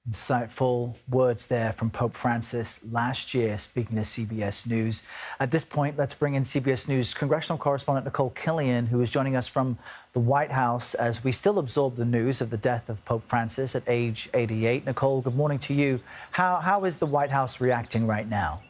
Insightful words there from Pope Francis last year, speaking to CBS News. At this point, let's bring in CBS News congressional correspondent Nicole Killion, who is joining us from the White House as we still absorb the news of the death of Pope Francis at age 88. Nicole, good morning to you. How is the White House reacting right now?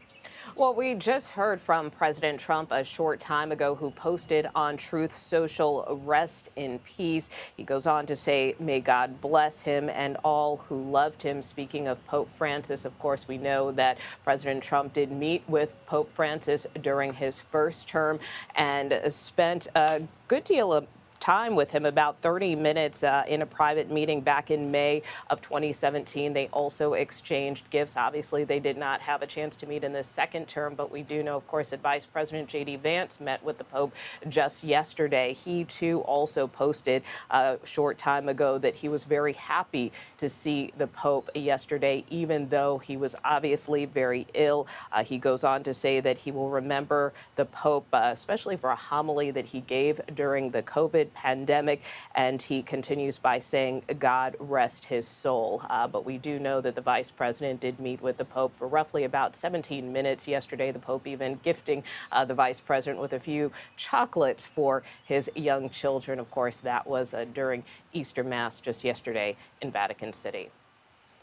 Well, we just heard from President Trump a short time ago, who posted on Truth Social, "Rest in peace." He goes on to say, "May God bless him and all who loved him." Speaking of Pope Francis, of course, we know that President Trump did meet with Pope Francis during his first term and spent a good deal of time with him, about 30 minutes in a private meeting back in May of 2017. They also exchanged gifts. Obviously, they did not have a chance to meet in this second term, but we do know, of course, that Vice President J.D. Vance met with the Pope just yesterday. He, too, also posted a short time ago that he was very happy to see the Pope yesterday, even though he was obviously very ill. He goes on to say that he will remember the Pope, especially for a homily that he gave during the COVID pandemic, and he continues by saying, "God rest his soul." But we do know that the vice president did meet with the Pope for roughly about 17 minutes yesterday. The Pope even gifting the vice president with a few chocolates for his young children. Of course, that was during Easter Mass just yesterday in Vatican City.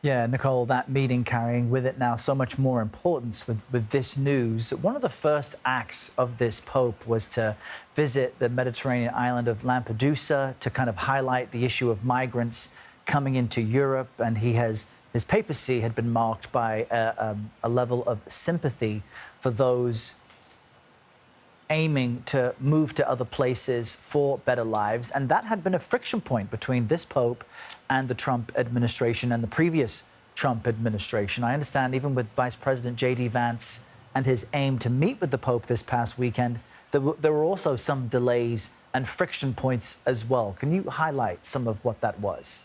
Yeah, Nicole, that meeting carrying with it now so much more importance with this news. One of the first acts of this Pope was to visit the Mediterranean island of Lampedusa to kind of highlight the issue of migrants coming into Europe. And his papacy had been marked by a level of sympathy for those aiming to move to other places for better lives. And that had been a friction point between this Pope and the Trump administration and the previous Trump administration. I understand even with Vice President J.D. Vance and his aim to meet with the Pope this past weekend, there were also some delays and friction points as well. Can you highlight some of what that was?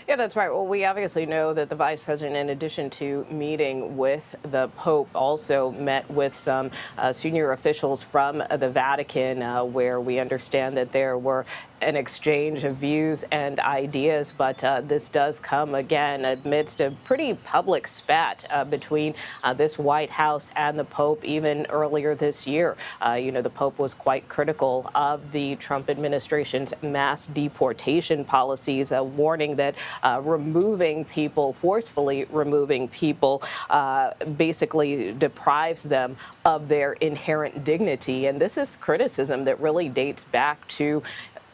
Yeah, that's right. Well, we obviously know that the vice president, in addition to meeting with the Pope, also met with some senior officials from the Vatican, where we understand that there were an exchange of views and ideas. But this does come again amidst a pretty public spat between this White House and the Pope. Even earlier this year, the Pope was quite critical of the Trump administration's mass deportation policies, warning that forcefully removing people, basically deprives them of their inherent dignity. And this is criticism that really dates back to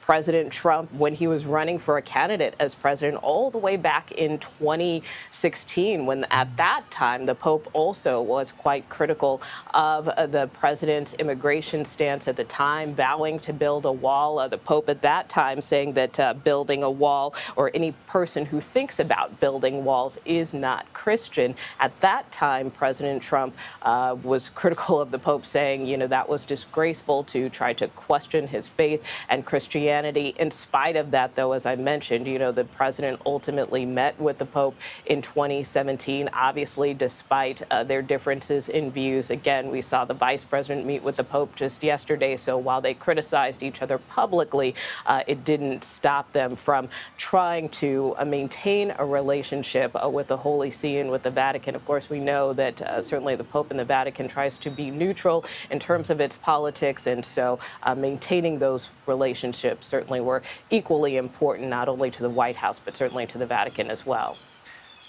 President Trump when he was running for a candidate as president all the way back in 2016, when at that time the Pope also was quite critical of the president's immigration stance at the time, vowing to build a wall. The Pope at that time saying that building a wall, or any person who thinks about building walls, is not Christian. At that time, President Trump was critical of the Pope, saying, that was disgraceful to try to question his faith and Christianity. In spite of that, though, as I mentioned, the president ultimately met with the Pope in 2017, obviously, despite their differences in views. Again, we saw the vice president meet with the Pope just yesterday. So while they criticized each other publicly, it didn't stop them from trying to maintain a relationship with the Holy See and with the Vatican. Of course, we know that certainly the Pope and the Vatican tries to be neutral in terms of its politics. And so maintaining those relationships certainly were equally important, not only to the White House, but certainly to the Vatican as well.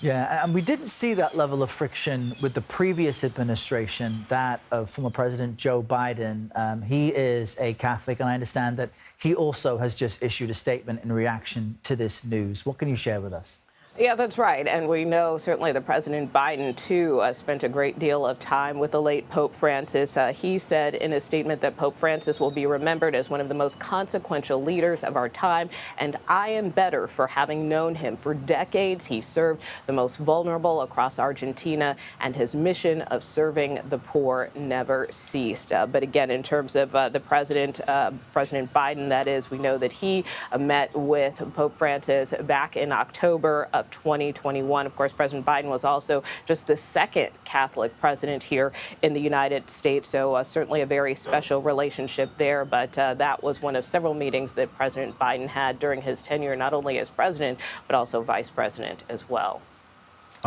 Yeah, and we didn't see that level of friction with the previous administration, that of former President Joe Biden. He is a Catholic, and I understand that he also has just issued a statement in reaction to this news. What can you share with us? Yeah, that's right. And we know certainly the President Biden, too, spent a great deal of time with the late Pope Francis. He said in a statement that Pope Francis will be remembered as one of the most consequential leaders of our time, and I am better for having known him. For decades, he served the most vulnerable across Argentina, and his mission of serving the poor never ceased. But again, in terms of the President Biden, that is, we know that he met with Pope Francis back in October of 2021. Of course, President Biden was also just the second Catholic president here in the United States. So certainly a very special relationship there. But that was one of several meetings that President Biden had during his tenure, not only as president, but also vice president as well.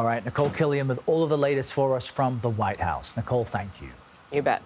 All right, Nicole Killian with all of the latest for us from the White House. Nicole, thank you. You bet.